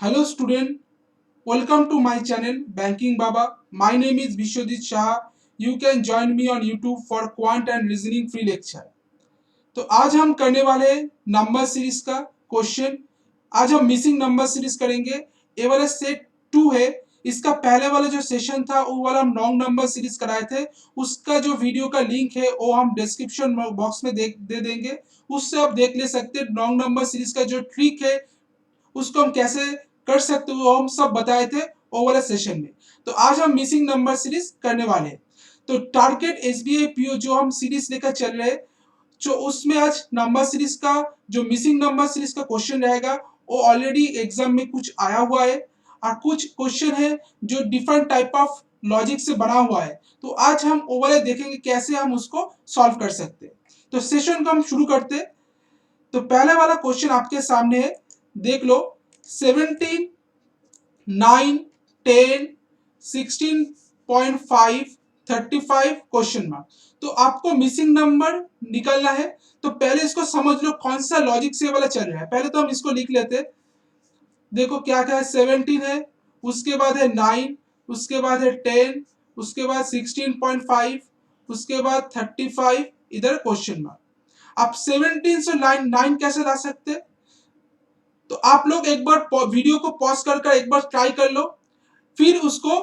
Hello student, welcome to my channel Banking Baba. My name is Vishwadit Shah. You can join me on YouTube for Quant and Reasoning free lecture. तो आज हम करने वाले हैं number series का question. आज हम missing number series करेंगे। ये वाला सेट 2 है। इसका पहले वाला जो सेशन था वो वाला हम लॉन्ग नंबर सीरीज कराए थे। उसका जो वीडियो का लिंक है वो हम डिस्क्रिप्शन बॉक्स में दे देंगे। उससे आप देख ले सकते हैं लॉन्ग नंबर सीरीज का जो ट्रिक है उसको हम कैसे कर सकते हो हम सब बताए थे वो वाले सेशन में। तो आज हम मिसिंग नंबर सीरीज करने वाले हैं। तो टारगेट एसबीआई पीओ जो हम सीरीज लेकर चल रहे हैं, जो उसमें आज नंबर सीरीज का जो मिसिंग नंबर सीरीज का क्वेश्चन रहेगा वो ऑलरेडी एग्जाम में कुछ आया हुआ है और कुछ क्वेश्चन है जो डिफरेंट टाइप ऑफ लॉजिक से बना हुआ है। तो आज हम वो वाले देखेंगे कैसे हम उसको सॉल्व कर सकते हैं। तो सेशन को हम शुरू करते हैं। तो पहले वाला क्वेश्चन आपके सामने है, देख लो। 17, 9, 10, 16.5, 35 क्वेश्चन मार्क। तो आपको मिसिंग नंबर निकलना है। तो पहले इसको समझ लो कौन सा लॉजिक से वाला चल रहा है। पहले तो हम इसको लिख लेते। देखो क्या क्या है, 17 है, उसके बाद है 9, उसके बाद है 10, उसके बाद 16.5, उसके बाद 35, इधर क्वेश्चन मार्क। आप 17 से 9 कैसे ला सकते? तो आप लोग एक बार वीडियो को पॉज कर एक बार ट्राई कर लो, फिर उसको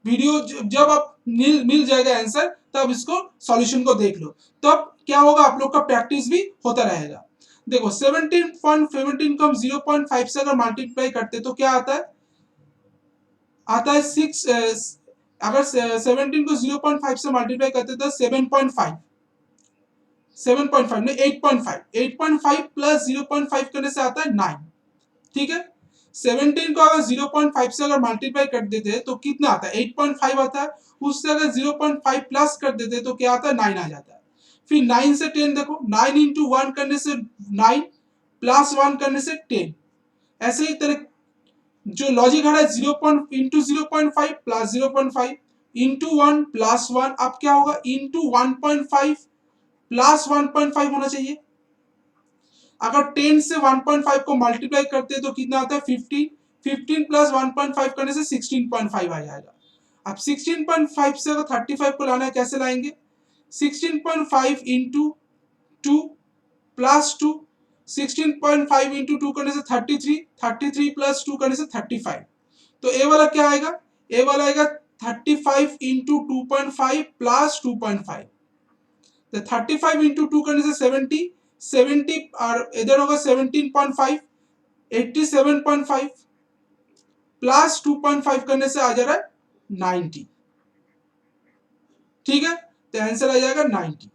वीडियो जब आप मिल जाएगा आंसर तब इसको सॉल्यूशन को देख लो। तब क्या होगा, आप लोग का प्रैक्टिस भी होता रहेगा। देखो 17.17 को हम 0.5 से अगर मल्टीप्लाई करते तो क्या आता है, आता है 6। अगर 17 को 0.5 से मल्टीप्लाई करते तो 7.5, 7.5 नहीं 8.5, 8.5 प्लस 0.5 करने से आता है 9। ठीक है, 17 को अगर 0.5 से अगर मल्टीप्लाई कर देते हैं तो कितना आता है, 8.5 आता है। उससे अगर 0.5 प्लस कर देते तो क्या आता है, 9 आ जाता है। फिर 9 से 10 देखो, 9 इंटू 1 करने से 9 प्लस 1 करने से 10। ऐसे ही तरह जो लॉजिक है 0 इंटू 0.5 प्लस 0.5 इंटू 1 प्लस 1, अब क्या होगा इंटू 1.5 प्लस 1.5 होना चाहिए। अगर 10 से 1.5 को मल्टीप्लाई करते हैं तो कितना आता है 15, 15 प्लस 1.5 करने से 16.5 आ जाएगा। अब 16.5 से अगर 35 को लाना है कैसे लाएंगे, 16.5 इंटू 2 प्लस 2, 16.5 इंटू 2 करने से 33, 33 प्लस 2 करने से 35। तो ए वाला क्या आएगा, ए वाला आएगा 35 इंटू 2.5 प्लस 2.5। तो 35 इंटू 2 करने से 70, 70 और इधर होगा 17.5, 87.5 प्लस 2.5 करने से आ जा रहा है 90। ठीक है, तो आंसर आ जाएगा 90।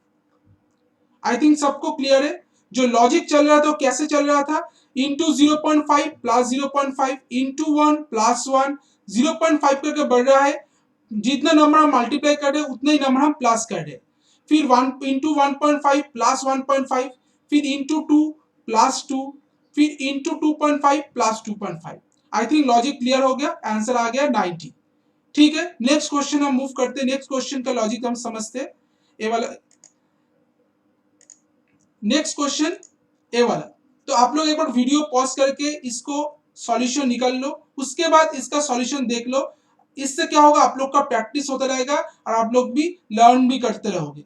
आई थिंक सबको क्लियर है। जो लॉजिक चल रहा था कैसे चल रहा था, इंटू 0.5 प्लस 0.5 इंटू 1 प्लस 1, 0.5 करके बढ़ रहा है। जितना नंबर हम मल्टीप्लाई कर रहे हैं उतना ही नंबर हम प्लस कर रहे हैं। फिर 1 इंटू 1.5 प्लस 1.5, फिर इंटू 2 प्लस 2, फिर into 2.5 plus 2.5। I think logic clear हो गया, आंसर आ गया 90। ठीक है, नेक्स्ट क्वेश्चन हम मूव करते हैं। नेक्स्ट क्वेश्चन का लॉजिक हम समझते हैं। ये वाला नेक्स्ट क्वेश्चन, ए वाला। तो आप लोग एक बार वीडियो पॉज करके इसको सॉल्यूशन निकाल लो, उसके बाद इसका सॉल्यूशन देख लो। इससे क्या होगा, आप लोग का प्रैक्टिस होता रहेगा और आप लोग भी लर्न भी करते रहोगे।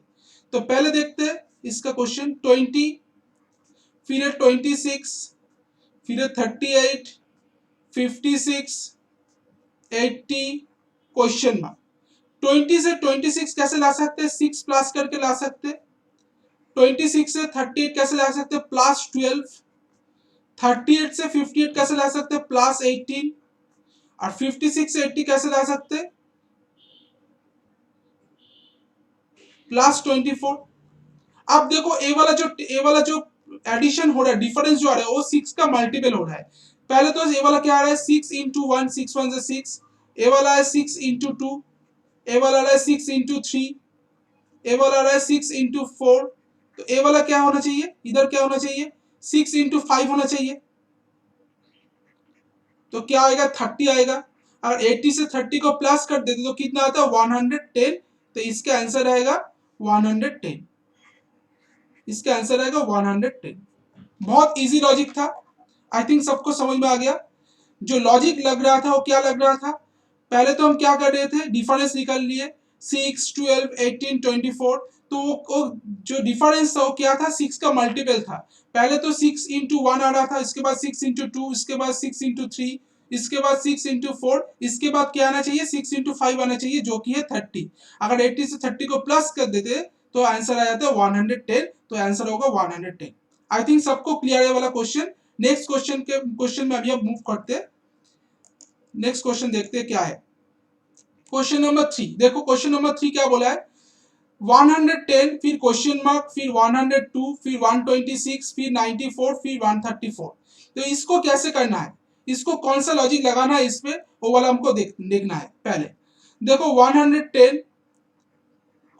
तो पहले देखते हैं इसका क्वेश्चन। 20, फिर है 26, फिर है 38, 56, 80 क्वेश्चन मार्क। 20 से 26 कैसे ला सकते हैं, 6 प्लस करके ला सकते हैं। 26 से 38 कैसे ला सकते हैं, प्लस 12। 38 से 58 कैसे ला सकते हैं, प्लस 18। और 56 से 80 कैसे ला सकते हैं, प्लस 24। अब देखो ए वाला जो एडिशन हो रहा है, डिफरेंस जो आ रहा है वो 6 का मल्टीपल हो रहा है। पहले तो ए वाला क्या आ रहा है, 6 इंटू 1, 6 1 6। ए वाला है 6 इंटू 2, ए वाला है 6 इंटू 3, ए वाला है 6 इंटू 4। तो ए वाला क्या होना चाहिए, इधर क्या होना चाहिए, 6 इंटू 5 होना चाहिए। तो क्या आएगा, 30 आएगा। अगर 80 से 30 को प्लस कर देते तो कितना आता है, 110। तो इसका आंसर आएगा 110। इसका आंसर आएगा 110। बहुत इजी लॉजिक था, आई थिंक सबको समझ में आ गया। जो लॉजिक लग रहा था वो क्या लग रहा था, पहले तो हम क्या कर रहे थे, डिफरेंस निकाल लिए 6, 12, 18, 24। तो वो जो डिफरेंस था वो क्या था, 6 का मल्टीपल था। पहले तो 6 इंटू 1 आ रहा था, इसके बाद 6 इंटू 2, इसके बाद 6 इंटू 3, इसके बाद 6 इंटू 4, इसके बाद क्या आना चाहिए, 6 इंटू 5 आना चाहिए, जो कि है 30। अगर 80 से 30 को प्लस कर देते तो आंसर आ जाता है 110। तो आंसर होगा 110। आई थिंक सबको क्लियर है वाला क्वेश्चन। नेक्स्ट क्वेश्चन में अभी अब मूव करते हैं। नेक्स्ट क्वेश्चन देखते हैं क्या है। क्वेश्चन नंबर 3, देखो क्वेश्चन नंबर 3 क्या बोला है, 110 फिर क्वेश्चन मार्क फिर 102 फिर 126 फिर 94 फिर 134। तो इसको कैसे करना है, इसको कौन सा लॉजिक लगाना है इसमें, वो वाला हमको देखना है। पहले देखो 110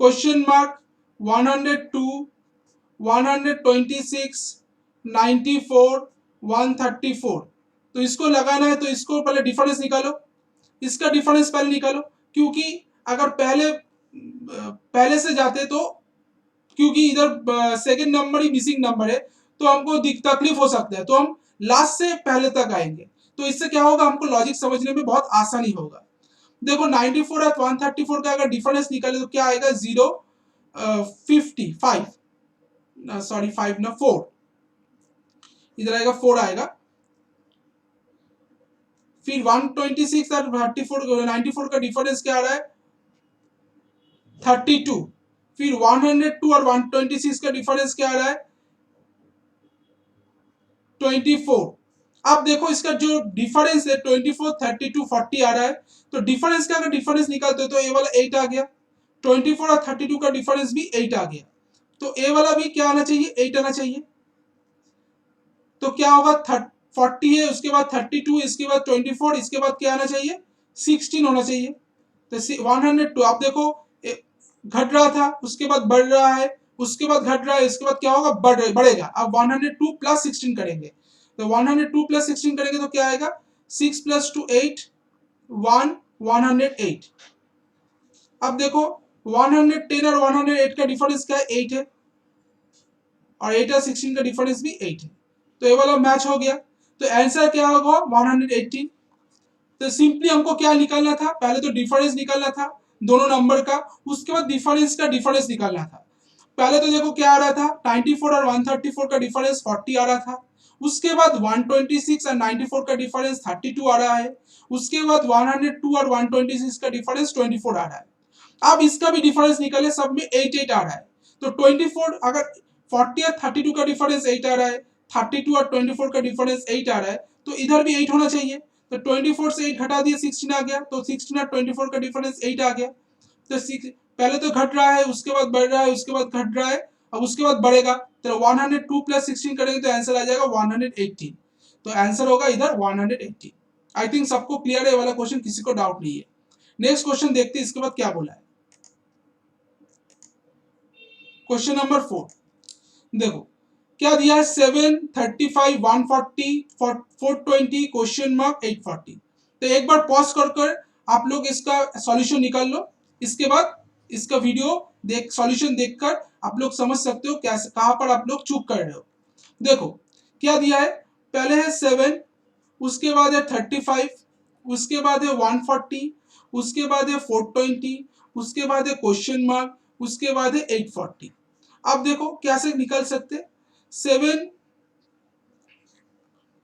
क्वेश्चन मार्क 102 126 94 134। तो इसको लगाना है, तो इसको पहले डिफरेंस निकालो, इसका डिफरेंस पहले निकालो। क्योंकि अगर पहले से जाते तो, क्योंकि इधर सेकंड नंबर ही मिसिंग नंबर है, तो हमको तकलीफ हो सकता है, तो हम लास्ट से पहले तक आएंगे। तो इससे क्या होगा, हमको लॉजिक समझने में बहुत आसानी होगा। देखो 94 और 134 का अगर डिफरेंस निकाले तो क्या आएगा, 0 55 सॉरी 5 ना 4, इधर आएगा 4 आएगा। फिर 126 और 94 का डिफरेंस क्या आ रहा है, 32। फिर 102 और 126 का डिफरेंस क्या आ रहा है, 24। अब देखो इसका जो डिफरेंस है 24, 32, 40 आ रहा है। तो डिफरेंस का अगर डिफरेंस निकालते हो तो ए वाला 8 आ गया, 24 और 32 का डिफरेंस भी 8 आ गया। तो ए वाला भी क्या आना चाहिए, 8 आना चाहिए। तो क्या होगा, 40 है, उसके बाद 32, इसके बाद 24, इसके बाद क्या आना चाहिए, 16 होना चाहिए। तो 102 आप देखो घट रहा था, उसके बाद बढ़ रहा है, उसके बाद घट रहा है, इसके बाद क्या होगा, बढ़ेगा। अब 102 प्लस 16 करेंगे, तो 102 प्लस 16 करेंगे तो क्या आएगा, 6 प्लस 2 8, 108। अब देखो 110 और 108 का डिफरेंस क्या है, 8 है, और 8 और 16 का डिफरेंस भी 8 है। तो ये वाला मैच हो गया। तो आंसर क्या होगा, 118। तो सिंपली हमको क्या निकालना था, पहले तो डिफरेंस निकालना था दोनों नंबर का, उसके बाद डिफरेंस का डिफरेंस निकालना था। पहले तो देखो क्या आ रहा था, 94 और 134 का डिफरेंस 40 आ रहा था। उसके बाद 126 और 94 का डिफरेंस 32 आ रहा है। उसके बाद 102 और 126 का डिफरेंस 24 आ रहा है। अब इसका भी डिफरेंस निकाले, सब में 8 8 आ रहा है। तो 24 अगर 40 और 32 का डिफरेंस 8 आ रहा है, 32 और 24 का डिफरेंस 8 आ रहा है, तो इधर भी 8 होना चाहिए। तो 24 से 8 घटा दिए, 16 आ गया। तो 16 और 24 का डिफरेंस 8 आ गया। तो पहले तो घट रहा है, उसके बाद बढ़ रहा है, उसके बाद घट रहा है, अब उसके बाद बढ़ेगा। तो 102 प्लस 16 करेंगे तो आंसर आ जाएगा 118। तो आंसर होगा इधर 118। आई थिंक सबको क्लियर है वाला क्वेश्चन, किसी को डाउट नहीं है। नेक्स्ट क्वेश्चन देखते हैं इसके बाद क्या बोला है। क्वेश्चन नंबर 4, देखो क्या दिया है, 7, 35, 140, 420 क्वेश्चन मार्क 840। तो एक बार पॉज कर आप लोग इसका सॉल्यूशन निकाल लो। इसके बाद इसका वीडियो सॉल्यूशन देखकर आप लोग समझ सकते हो कैसे, कहां पर आप लोग चूक कर रहे हो। देखो क्या दिया है, पहले है 7, उसके बाद है 35, उसके बाद है 140, उसके बाद है 420, उसके बाद है क्वेश्चन मार्क, उसके बाद है 840। अब देखो कैसे निकल सकते, 7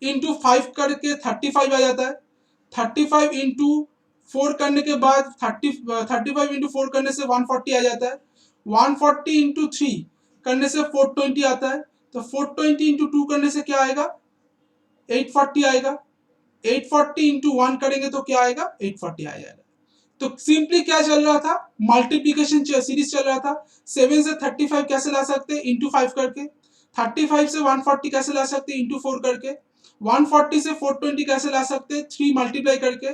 इंटू 5 करके 35 आ जाता है। 35 इंटू 4 करने के बाद 35 इंटू 4 करने से 140 आ जाता है। 140 इंटू 3 करने से 420 आता है। तो 420 इंटू 2 करने से क्या आएगा, 840 आएगा। 840 इंटू 1 करेंगे तो क्या आएगा, 840 आ जाएगा। तो सिंपली क्या चल रहा था, मल्टीप्लीकेशन सीरीज चल रहा था। 7 से 35 कैसे ला सकते हैं, इंटू 5 करके। 35 से 140 कैसे ला सकते हैं, इंटू 4 करके। 140 से 420 कैसे ला सकते हैं, 3 मल्टीप्लाई करके।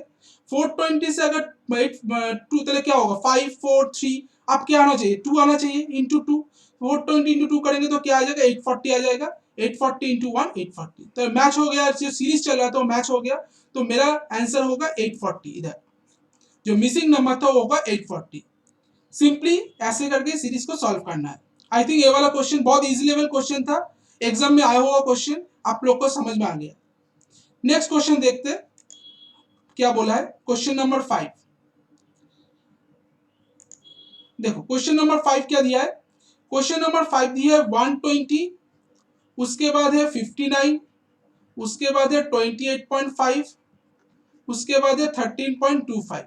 420 से अगर 2 तो क्या होगा, 5 4 3, अब क्या आना चाहिए, 2 आना चाहिए, इंटू 2। 420 इंटू 2 करेंगे तो क्या आ जाएगा, 840 आ जाएगा। 840 इंटू 1 840, तो मैच हो गया, जो सीरीज चल रहा था वो मैच हो गया। तो मेरा आंसर होगा 840। इधर जो मिसिंग नंबर था वो होगा 840। सिंपली ऐसे करके सीरीज को सॉल्व करना है। आई थिंक ये वाला क्वेश्चन बहुत इजी लेवल क्वेश्चन था, एग्जाम में आया हुआ क्वेश्चन, आप लोग को समझ में आ गया। नेक्स्ट क्वेश्चन देखते हैं। क्या बोला है क्वेश्चन नंबर 5। देखो क्वेश्चन नंबर 5 क्या दिया है, क्वेश्चन नंबर 5 दिया है 120, उसके बाद है 59, उसके बाद है 28.5, उसके बाद है 13.25,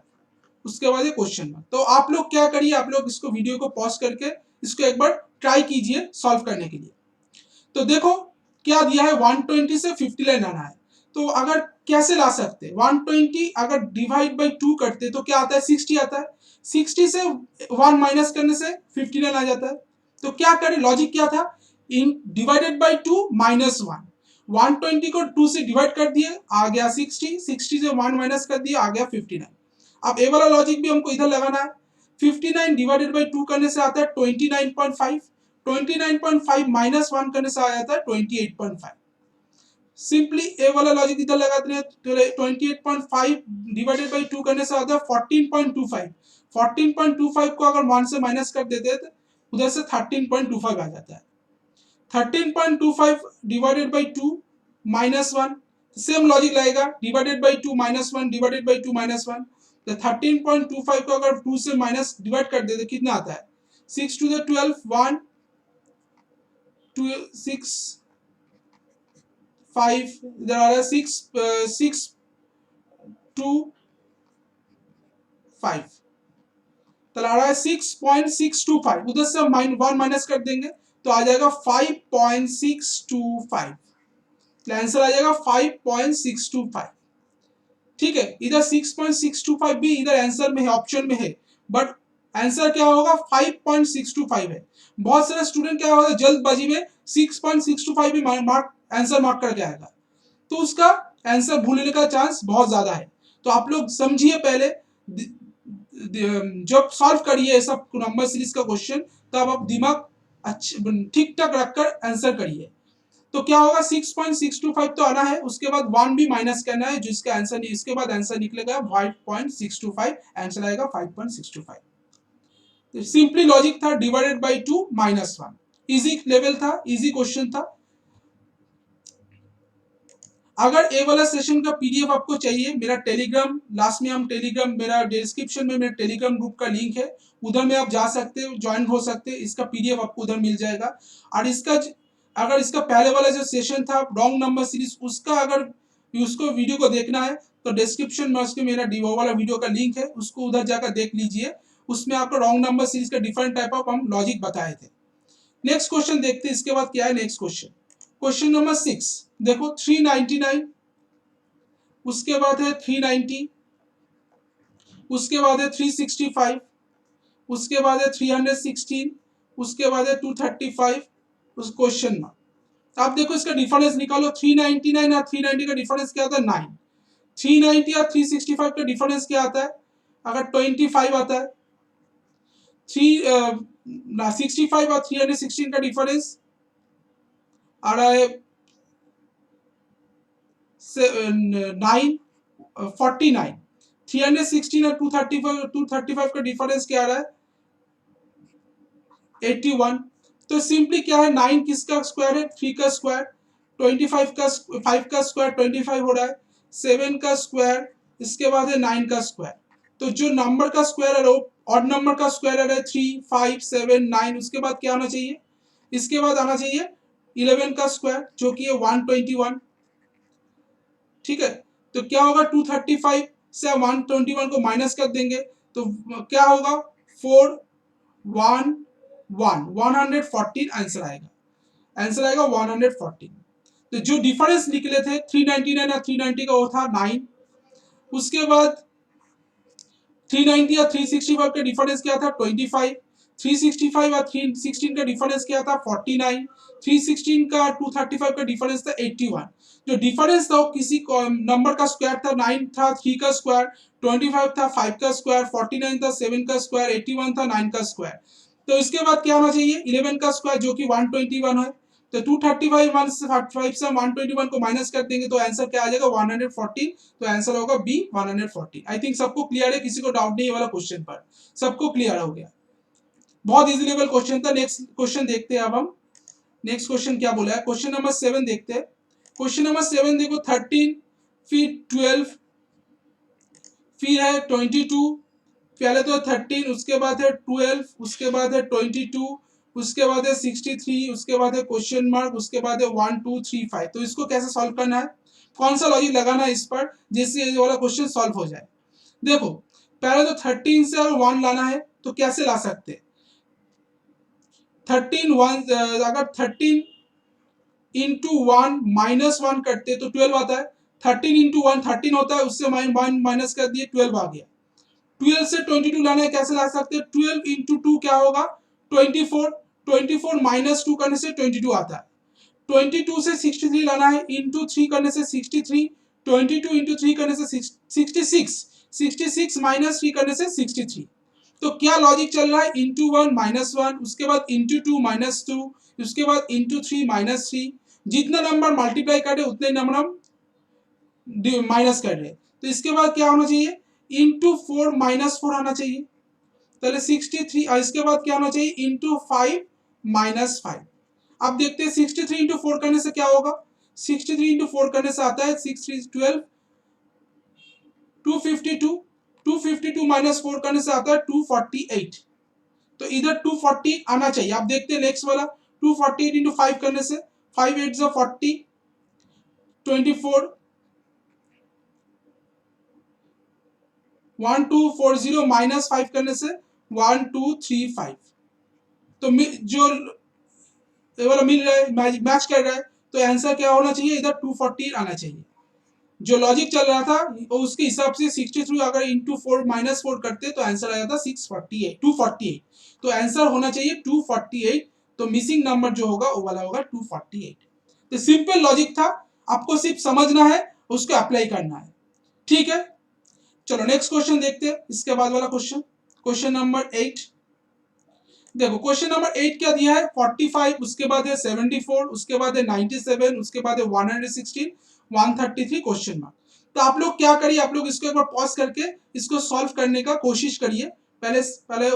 उसके बाद है क्वेश्चन मार्क। तो आप लोग क्या करिए, आप लोग इसको वीडियो को पॉज करके इसको एक बार ट्राई कीजिए सॉल्व करने के लिए। तो देखो क्या दिया है 120 से 50 लाइन आना है, तो अगर कैसे ला सकते हैं 120 अगर डिवाइड बाई 2 करते तो क्या आता है 60 आता है, 60 से 1 माइनस करने से 59 आ जाता है। तो क्या करें, लॉजिक क्या था, इन डिवाइडेड बाई 2 माइनस 1, 120 को 2 से डिवाइड कर दिए आ गया 60, 60 से 1 माइनस कर दिया आ गया 59। अब ए वाला लॉजिक भी हमको इधर लगाना है, 59 डिवाइडेड बाई 2 करने से आता है 29.5, 29.5 माइनस 1 करने से आ जाता है 28.5। सिंपली ए वाला लॉजिक इधर लगाते हैं, तो 28.5 डिवाइडेड बाई 2 करने से आता है 14.25, 14.25 को अगर 1 से माइनस कर देते हैं तो उधर से 13.25 आ जाता है। 13.25 divided by 2 minus 1, same logic लगेगा, divided by 2 minus 1 divided by 2 minus 1, तो 13.25 को अगर 2 से माइनस डिवाइड कर देते कितना आता है 6 टू द 12, 1 2 6 5, इधर आ रहा है 6 2 5, तो आ रहा है 6.625, उधर से 1 माइनस कर देंगे तो आ जाएगा 5.625, तो आंसर आ जाएगा 5.625। ठीक है, इधर 6.625 भी इधर आंसर में है, ऑप्शन में है, बट आंसर क्या होगा 5.625 है। बहुत सारे स्टूडेंट क्या होगा जल्दबाजी में 6.625 भी मार्क आंसर मार्क करके आएगा, तो उसका आंसर भूलने का चांस बहुत ज्यादा है। तो आप लोग समझिए पहले, जब सॉल्व करिए सब नंबर सीरीज का क्वेश्चन तब आप दिमाग ठीक ठाक रखकर आंसर करिए। तो क्या होगा 6.625 तो आना है, उसके बाद 1 भी माइनस करना है, जिसका आंसर नहीं, इसके बाद आंसर निकलेगा 5.625, आंसर आएगा 5.625। तो सिंपली लॉजिक था, divided by 2 minus 1, easy level था, इजी क्वेश्चन था। अगर ए वाला सेशन का पीडीएफ आपको चाहिए, मेरा टेलीग्राम, लास्ट में हम टेलीग्राम, मेरा डिस्क्रिप्शन में मेरा टेलीग्राम ग्रुप का लिंक है, उधर में आप जा सकते हो, ज्वाइन हो सकते हैं, इसका पीडीएफ आपको उधर मिल जाएगा। और इसका अगर इसका पहले वाला जो सेशन था रॉन्ग नंबर सीरीज, उसका अगर उसको वीडियो को देखना है तो डिस्क्रिप्शन में उसके मेरा वो वाला वीडियो का लिंक है, उसको उधर जाकर देख लीजिए, उसमें आपको रॉन्ग नंबर सीरीज का डिफरेंट टाइप ऑफ हम लॉजिक बताए थे। नेक्स्ट क्वेश्चन देखते हैं, इसके बाद क्या है नेक्स्ट क्वेश्चन, क्वेश्चन नंबर 6 देखो 399, उसके बाद है 390, उसके बाद है 365, उसके बाद है 316, उसके बाद है 235, उस क्वेश्चन में आप देखो इसका डिफरेंस निकालो, 399 और 390 का डिफरेंस क्या आता है 9, 390 और 365 का डिफरेंस क्या आता है, अगर 25 आता है, 365 और 316 का डिफरेंस आ रहा है 9 49, 316 और 235 का डिफरेंस क्या आ रहा है 81। तो सिंपली क्या है 9 किसका स्क्वायर है 3 का स्क्वायर, 25 का 5 का स्क्वायर 25 हो रहा है, 7 का स्क्वायर, इसके बाद है 9 का स्क्वायर। तो जो नंबर का स्क्वायर है वो ऑड नंबर का स्क्वायर है 3 5 7 9, उसके बाद क्या आना चाहिए, इसके बाद आना चाहिए 11 का स्क्वायर जो कि है 121। ठीक है, तो क्या होगा 235 से 121 को माइनस कर देंगे तो क्या होगा 4 1 1 114 आंसर आएगा, आंसर आएगा 114। तो जो डिफरेंस निकले थे 399 और 390 का वो था 9, उसके बाद 390 और 365 का डिफरेंस क्या था 25, 365 और 316 का डिफरेंस क्या था 49, 316 का 235 का डिफरेंस था 81। जो डिफरेंस था वो किसी नंबर का स्क्वायर था, 9 था 3 का स्क्वायर, 25 था 5 का स्क्वायर, 49 था 7 का स्क्वायर, 81 था 9 का स्क्वायर। तो इसके बाद क्या होना चाहिए 11 का स्क्वायर जो कि 121 है, तो 235 145 से 121 को माइनस कर देंगे तो आंसर क्या आ जाएगा 114, तो आंसर होगा बी 114। आई थिंक सबको क्लियर है, किसी को डाउट नहीं है वाला क्वेश्चन पर, सबको क्लियर हो गया, बहुत इजी लेवल क्वेश्चन था। नेक्स्ट क्वेश्चन देखते हैं अब हम, नेक्स्ट क्वेश्चन क्या बोला है, क्वेश्चन नंबर 7 देखते हैं। क्वेश्चन नंबर 7 देखो 13 फीट 12 फिर है 22, पहले तो 13, उसके बाद है 12, उसके बाद है 22, उसके बाद है 63, उसके बाद है क्वेश्चन मार्क, उसके बाद है 1 2 3 5। तो इसको कैसे सॉल्व करना है, कौन सा लॉजिक लगाना है इस पर जिससे ये वाला क्वेश्चन सॉल्व हो जाए। देखो पहले तो 13 से अगर 1 लाना है तो कैसे ला सकते हैं, 13 1 अगर 13 इंटू 1 माइनस 1 करते तो 12 आता है, 13 इंटू 1 13 होता है, उससे माइनस कर दिए 12 आ गया। 12 से 22 लाना है, कैसे ला सकते हैं, 12 इंटू 2 क्या होगा 24, 24 माइनस 2 करने से 22 आता है। 22 से 63 लाना है, इंटू 3 करने से 63, 22 इंटू 3 करने से 66, 66 माइनस 3 करने से 63। तो क्या लॉजिक चल रहा है, इंटू 1 माइनस 1, उसके बाद इंटू 2 माइनस 2, उसके बाद इंटू 3 माइनस 3, जितना नंबर मल्टीप्लाई करे उतने नंबर हम माइनस कर रहे हैं। तो इसके बाद क्या होना चाहिए, इंटू 4 माइनस 4 आना चाहिए, पहले 63, और इसके बाद क्या होना चाहिए इंटू 5 माइनस 5। अब देखते हैं 63 इंटू 4 करने से क्या होगा, 63 इंटू 4 करने से आता है 6 3 12, 252, 252 माइनस 4 करने से आता है 248। तो इधर 240 आना चाहिए। आप देखते हैं नेक्स्ट वाला 248 इंटू 5 करने से 5 8 40, 24, 1240 माइनस 5 करने से 1235। तो जो ये वाला मिल रहा है, मैच कर रहा है, तो आंसर क्या होना चाहिए, इधर 240 आना चाहिए। जो लॉजिक चल रहा था उसके हिसाब से 63 अगर इंटू 4 माइनस 4 करते तो आंसर आ जाता 648 248। तो आंसर होना चाहिए 248। तो मिसिंग नंबर जो होगा वो वाला होगा 248। तो सिंपल लॉजिक था, आपको सिर्फ समझना है, उसको अप्लाई करना है। ठीक है, चलो नेक्स्ट क्वेश्चन देखते हैं, इसके बाद वाला क्वेश्चन, क्वेश्चन नंबर 8। देखो क्वेश्चन नंबर 8 क्या दिया है, 45, उसके बाद है 74, उसके बाद है 97, उसके बाद है 116, 133 क्वेश्चन मार्क। तो आप लोग क्या करिए, आप लोग इसको एक बार पॉज करके इसको सॉल्व करने का कोशिश करिए, पहले पहले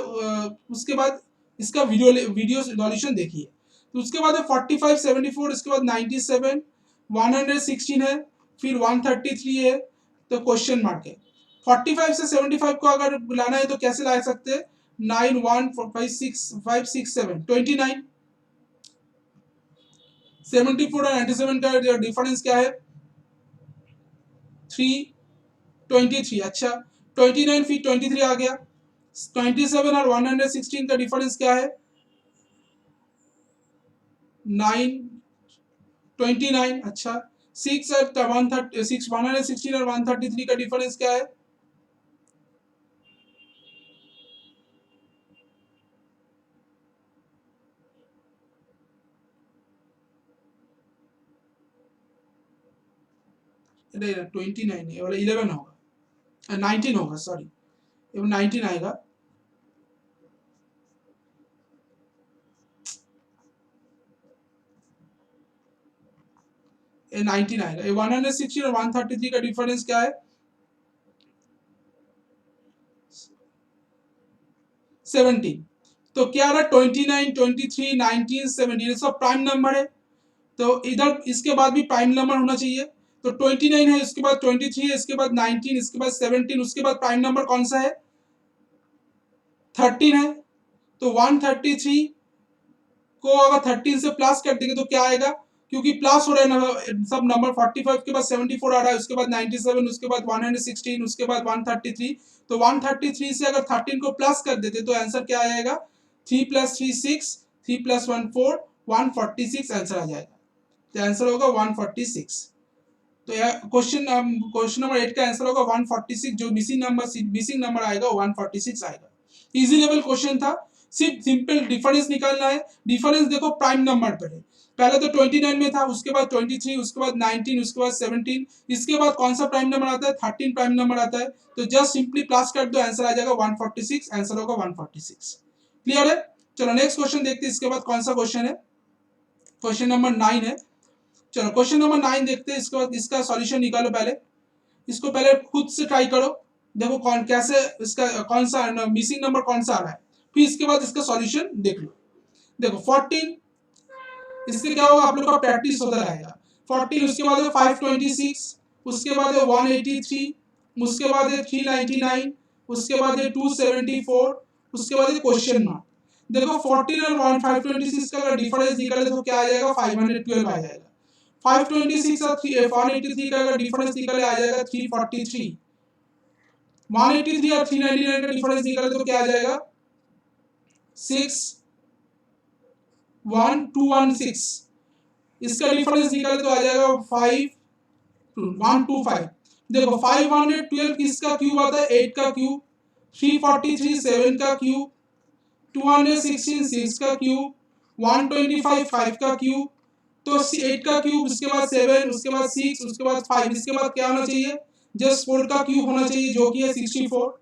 उसके बाद इसका वीडियो सॉल्यूशन देखिए। तो उसके बाद है 45 74, उसके बाद 97, 116 है, फिर 133 है, तो क्वेश्चन मार्क है। 45 से 75 को अगर लाना है तो कैसे ला सकते हैं, 9 1 5 6 7 29, 74 और 97 का डिफरेंस क्या है 323। अच्छा 29 फिर 23 आ गया, 27 और 116 का डिफरेंस क्या है 9 29। अच्छा 6 और 116 और 133 का डिफरेंस क्या है, नहीं 29 है वाला 11 होगा, 19 होगा, सॉरी 19 आएगा। 19 आएगा, 116 और 133 का डिफरेंस क्या है 17। तो क्या रहा 29 23 19 17 सब प्राइम नंबर है, तो इधर इसके बाद भी प्राइम नंबर होना चाहिए। तो 29 है, इसके बाद 23 है, इसके बाद 19, इसके बाद 17, उसके बाद प्राइम नंबर कौन सा है 13 है। तो 133 को अगर 13 से प्लस कर देंगे तो क्या आएगा, क्योंकि प्लस हो रहा है सब नंबर, 45 के बाद 74 आ रहा है, उसके बाद 97, उसके बाद 116, उसके बाद 133। तो 133 से अगर 13 को प्लस कर देते तो आंसर क्या आएगा 3 + 3 6, 3 + 1 4, 146 आंसर आ जाएगा। तो आंसर होगा 146। तो क्वेश्चन क्वेश्चन नंबर 8 का आंसर होगा 146, जो मिसिंग नंबर आएगा 146 आएगा। इजी लेवल क्वेश्चन था, सिर्फ सिंपल डिफरेंस निकालना है। डिफरेंस देखो प्राइम नंबर पर है, पहले तो 29 में था, उसके बाद 23, उसके बाद 19, उसके बाद 17, इसके बाद कौन सा प्राइम नंबर आता है 13 प्राइम नंबर आता है। तो जस्ट सिंपली प्लस कर दो, आंसर आ जाएगा 146, आंसर होगा 146। क्लियर है, चलो नेक्स्ट क्वेश्चन देखते हैं, इसके बाद कौन सा क्वेश्चन है, क्वेश्चन नंबर 9 है। चलो क्वेश्चन नंबर 9 देखते हैं, इसके बाद इसका सॉल्यूशन निकालो, पहले इसको पहले खुद से ट्राई करो, देखो कौन कैसे इसका कौन सा मिसिंग नंबर कौन सा आ रहा है, फिर इसके बाद इसका सॉल्यूशन देख लो। देखो 14, इससे क्या होगा आप लोग का प्रैक्टिस होता रहेगा। 14, उसके बाद 526, उसके बाद 183, उसके बाद है 399, उसके बाद है 274, उसके बाद है क्वेश्चन मार्क। देखो 14 और 526 का अगर डिफरेंस निकाले तो क्या आ जाएगा, 512 आ जाएगा। 526 और 183 का अगर डिफरेंस निकाले आ जाएगा 343। 183 और 399 का डिफरेंस निकाले तो क्या आ जाएगा, 61216। इसका डिफरेंस निकाले तो आ जाएगा 5125। देखो 512 किसका क्यूब आता है, 8 का क्यूब, 343 7 का क्यूब, 216 6 का क्यूब, 125 5 का क्यूब। तो 8 का क्यूब, उसके बाद 7, उसके बाद 6, उसके बाद 5, इसके बाद क्या होना चाहिए, जस्ट 4 का क्यूब होना चाहिए जो कि है 64।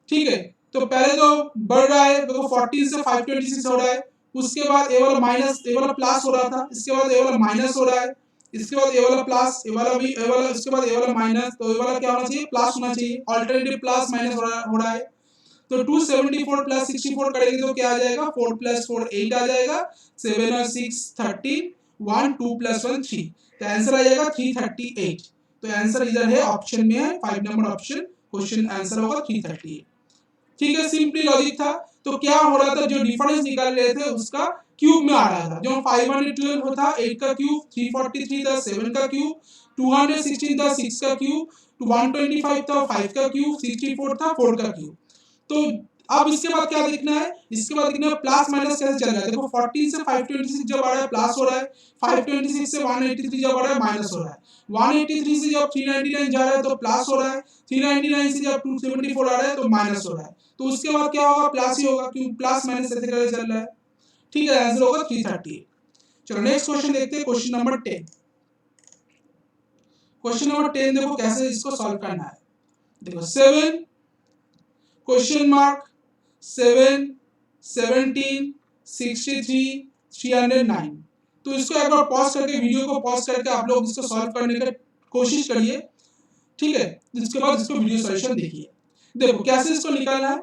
ठीक है, तो पहले तो बढ़ रहा है, देखो 14 से 526 हो रहा है, उसके बाद ए वाला माइनस, ए वाला प्लस हो रहा था, इसके बाद ए वाला माइनस हो रहा है, इसके बाद ए वाला प्लस, ए वाला भी, ए वाला, उसके बाद ए वाला माइनस, तो ए वाला क्या होना चाहिए, प्लस होना चाहिए, अल्टरनेटिव प्लस माइनस हो रहा है। तो 274 प्लस 64 करेंगे तो क्या आ जाएगा, 4 प्लस 4 8 आ जाएगा, 7 और 6 13, 1 2 प्लस 1 3, तो आंसर आ जाएगा 338। तो आंसर इधर है ऑप्शन में है, 5 नंबर ऑप्शन, क्वेश्चन आंसर होगा 338। ठीक है, सिंपली लॉजिक था। तो क्या हो रहा था, जो डिफरेंस निकाल रहे थे उसका क्यूब में आ रहा था, जो 512 था 8 का क्यूब, 343 था 7 का क्यूब, 216 था 6 का क्यूब, 125 था 5 का क्यूब, 64 था 4 का क्यूब। तो अब इसके बाद क्या देखना है, इसके बाद देखना है प्लस माइनस कैसे चल रहा है। देखो 14 से 526 जब आ रहा है प्लस हो रहा है, 526 से 183 जब आ रहा है माइनस हो रहा है, 183 से जब 399 जा रहा है तो प्लस हो रहा है, 399 से जब 274 आ रहा है तो माइनस हो रहा है। तो उसके बाद क्या होगा, प्लस ही होगा, क्योंकि प्लस माइनस ऐसे करके चल रहा है। ठीक है, आंसर होगा 338। चलो नेक्स्ट क्वेश्चन देखते हैं, क्वेश्चन नंबर 10। क्वेश्चन नंबर 10 देखो कैसे इसको सॉल्व करना है। देखो 7 क्वेश्चन मार्क 7 17 63 309। तो इसको एक बार पॉज करके, वीडियो को पॉज करके आप लोग इसको सॉल्व करने की कोशिश करिए। ठीक है, इसके बाद इसको वीडियो सॉल्यूशन देखिए। देखो कैसे इसको निकालना है।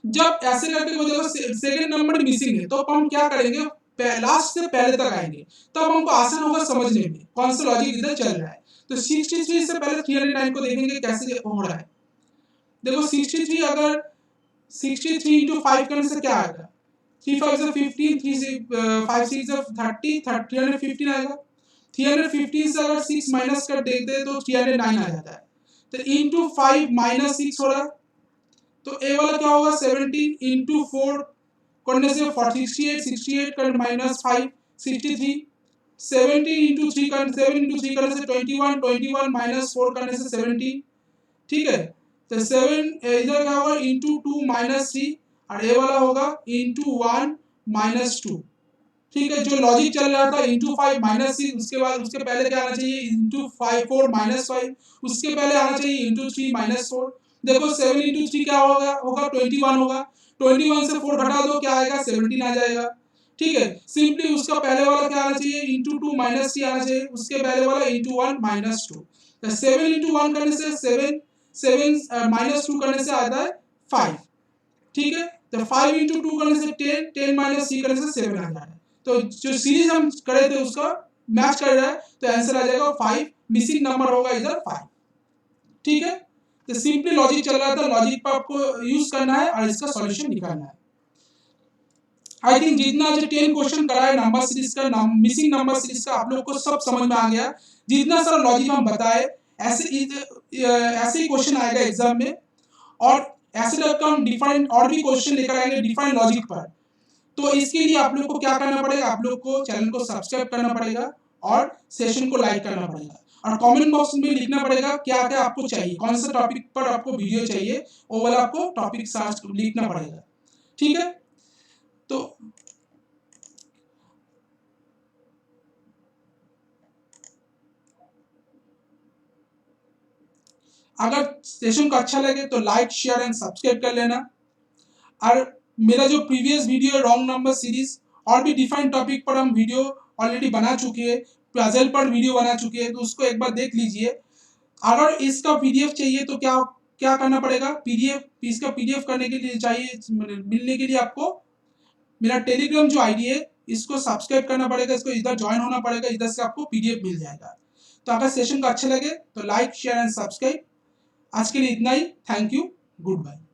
जब ऐसे करके वो देखो सेकंड नंबर मिसिंग है, तो हम क्या करेंगे, लास्ट से पहले तक आएंगे, तब हमको आसान होगा समझने में कौन सा लॉजिक इधर चल रहा है। तो 63 से पहले 309 को देखेंगे कैसे हो रहा है। देखो 63, अगर 63 into 5 करने से क्या आएगा, 3 5 से 15, 3 से 5 6 से 30, 315 आएगा। 315 से अगर 6 माइनस कर देते तो 309 आ जाता है। तो into 5 माइनस 6 हो रहा है, तो ए वाला क्या होगा, 17 into 4 करने से 68, 68 कर माइनस 5 63, 70 into 3 कर 7 into 3 करने से 21, 21 माइनस 4 करने से 17। ठीक है, तो 7 इधर क्या होगा, इंटू 2 माइनस 3, और ए वाला होगा इंटू 1 माइनस 2। ठीक है, जो लॉजिक चल रहा था इंटू 5 माइनस 6, उसके बाद उसके पहले क्या आना चाहिए, इंटू 5 4 माइनस 5, उसके पहले आना चाहिए इंटू 3 माइनस 4। देखो 7 इंटू 3 क्या होगा 21 होगा, 21 से 4 घटा दो क्या आएगा, 17 आ जाएगा। ठीक है, सिंपली उसका पहले वाला क्या आना चाहिए, इंटू 2 माइनस 3 आना चाहिए, उसके पहले वाला इंटू 1 माइनस 2। तो 7 इंटू 1 करने से 7, 7 माइनस 2 करने से आता है 5। ठीक है, तो 5 इंटू 2 करने से 10, 10 माइनस 3 करने से 7 आ जा रहा है। तो जो सीरीज हम करे थे उसका मैच कर रहा है, तो आंसर आ जाएगा 5, मिसिंग नंबर होगा इधर 5। ठीक है, तो सिंपली लॉजिक चल रहा था, लॉजिक पर आपको यूज करना है और इसका सॉल्यूशन निकालना है। आई थिंक जितना जो 10 क्वेश्चन कराए नंबर सीरीज का, मिसिंग नंबर सीरीज का, आप लोग को सब समझ में आ गया। जितना सारा लॉजिक हम बताए ऐसे ही क्वेश्चन आएगा एग्जाम में, और ऐसे टाइप का हम डिफरेंट और भी क्वेश्चन लेकर आएंगे डिफरेंट लॉजिक पर। तो इसके लिए आप लोग को क्या करना पड़ेगा, आप लोग को चैनल को सब्सक्राइब करना पड़ेगा और सेशन को लाइक करना पड़ेगा, और कमेंट बॉक्स में लिखना पड़ेगा क्या क्या आपको चाहिए, कौन सा टॉपिक पर आपको वीडियो चाहिए, वो वाला आपको टॉपिक सर्च लिखना पड़ेगा। ठीक है, तो अगर सेशन को अच्छा लगे तो लाइक शेयर एंड सब्सक्राइब कर लेना। और मेरा जो previous video wrong number series और भी डिफरेंट टॉपिक पर हम वीडियो ऑलरेडी बना चुके हैं, पजल पर वीडियो बना चुके हैं, तो उसको एक बार देख लीजिए। अगर इसका पीडीएफ चाहिए तो क्या क्या करना पड़ेगा, पीडीएफ, इसका पीडीएफ करने के लिए चाहिए, मिलने के लिए आपको मेरा टेलीग्राम जो आईडी है इसको सब्सक्राइब करना पड़ेगा, इसको इधर ज्वाइन होना पड़ेगा, इधर से आपको पीडीएफ मिल जाएगा। तो अगर सेशन को अच्छा लगे तो लाइक शेयर एंड सब्सक्राइब। आज के लिए इतना ही। Thank you, good bye.